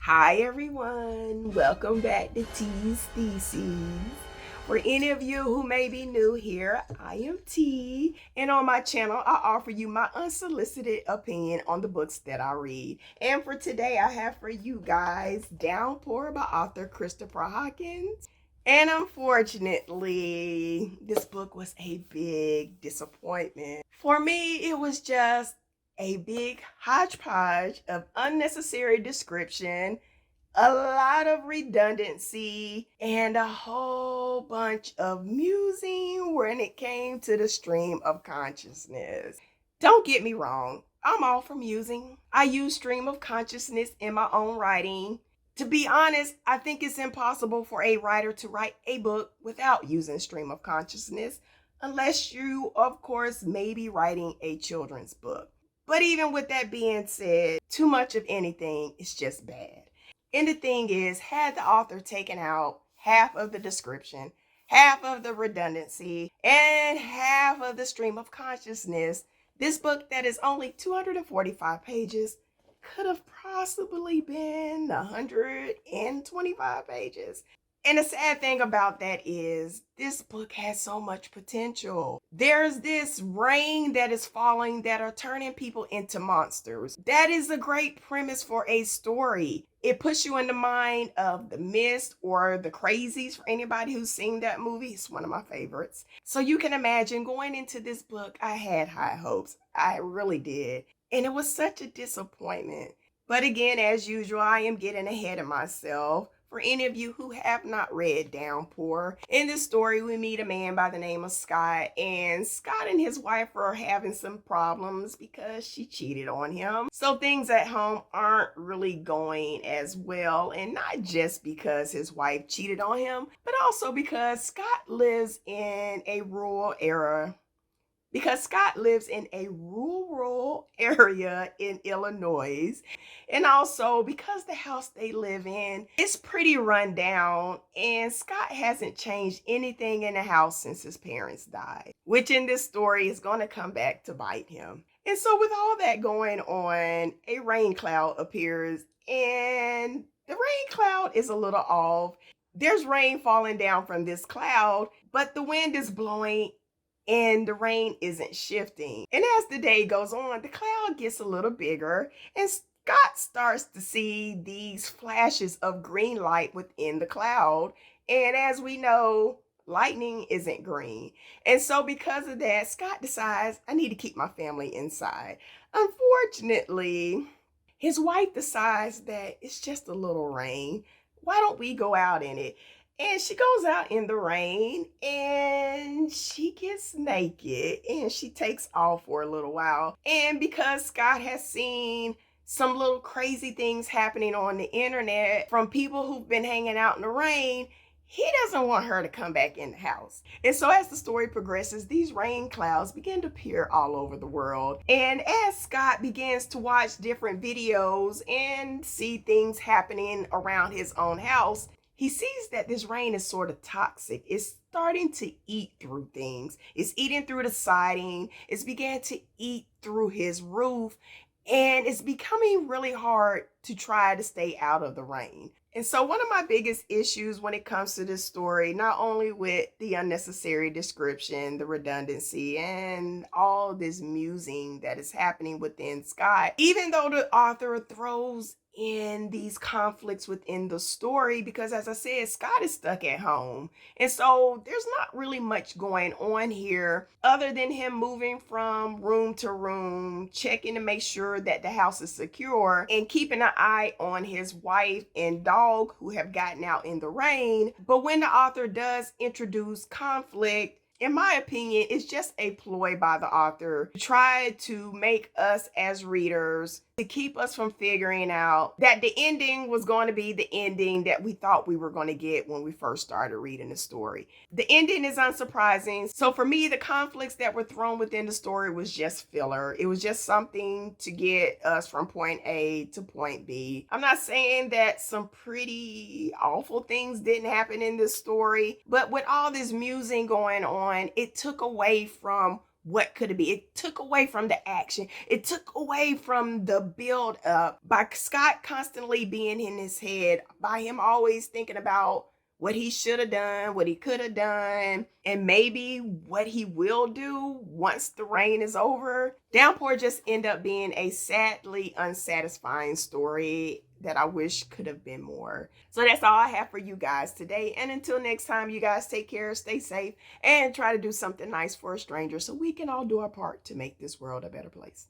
Hi everyone, welcome back to T's Theses. For any of you who may be new here, I am T, and on my channel I offer you my unsolicited opinion on the books that I read. And for today I have for you guys Downpour by author Christopher Hawkins. And unfortunately, this book was a big disappointment. For me, it was just a big hodgepodge of unnecessary description, a lot of redundancy, and a whole bunch of musing when it came to the stream of consciousness. Don't get me wrong, I'm all for musing. I use stream of consciousness in my own writing. To be honest, I think it's impossible for a writer to write a book without using stream of consciousness, unless you, of course, may be writing a children's book. But even with that being said, too much of anything is just bad. And the thing is, had the author taken out half of the description, half of the redundancy, and half of the stream of consciousness, this book that is only 245 pages could have possibly been 125 pages. And the sad thing about that is this book has so much potential. There's this rain that is falling that are turning people into monsters. That is a great premise for a story. It puts you in the mind of The Mist or The Crazies for anybody who's seen that movie. It's one of my favorites. So you can imagine going into this book, I had high hopes. I really did. And it was such a disappointment. But again, as usual, I am getting ahead of myself. For any of you who have not read Downpour, in this story we meet a man by the name of Scott, and Scott and his wife are having some problems because she cheated on him. So things at home aren't really going as well, and not just because his wife cheated on him, but also because Scott lives in a rural area in Illinois. And also because the house they live in is pretty run down, and Scott hasn't changed anything in the house since his parents died, which in this story is going to come back to bite him. And so with all that going on, a rain cloud appears, and the rain cloud is a little off. There's rain falling down from this cloud, but the wind is blowing and the rain isn't shifting. And as the day goes on, the cloud gets a little bigger, and Scott starts to see these flashes of green light within the cloud. And as we know, lightning isn't green. And so because of that, Scott decides, I need to keep my family inside. Unfortunately, his wife decides that it's just a little rain. Why don't we go out in it? And she goes out in the rain and she gets naked and she takes off for a little while. And because Scott has seen some little crazy things happening on the internet from people who've been hanging out in the rain, he doesn't want her to come back in the house. And so as the story progresses, these rain clouds begin to appear all over the world. And as Scott begins to watch different videos and see things happening around his own house, he sees that this rain is sort of toxic. It's starting to eat through things. It's eating through the siding. It's began to eat through his roof. And it's becoming really hard to try to stay out of the rain. And so one of my biggest issues when it comes to this story, not only with the unnecessary description, the redundancy, and all this musing that is happening within Scott, even though the author throws in these conflicts within the story, because as I said, Scott is stuck at home. And so there's not really much going on here other than him moving from room to room, checking to make sure that the house is secure, and keeping an eye on his wife and dog who have gotten out in the rain. But when the author does introduce conflict, in my opinion, it's just a ploy by the author to try to make us as readers, to keep us from figuring out that the ending was going to be the ending that we thought we were going to get when we first started reading the story. The ending is unsurprising. So for me, the conflicts that were thrown within the story was just filler. It was just something to get us from point A to point B. I'm not saying that some pretty awful things didn't happen in this story, but with all this musing going on, it took away from what could it be? It took away from the action. It took away from the build up by Scott constantly being in his head, by him always thinking about what he should have done, what he could have done, and maybe what he will do once the rain is over. Downpour just end up being a sadly unsatisfying story that I wish could have been more. So that's all I have for you guys today. And until next time, you guys take care, stay safe, and try to do something nice for a stranger so we can all do our part to make this world a better place.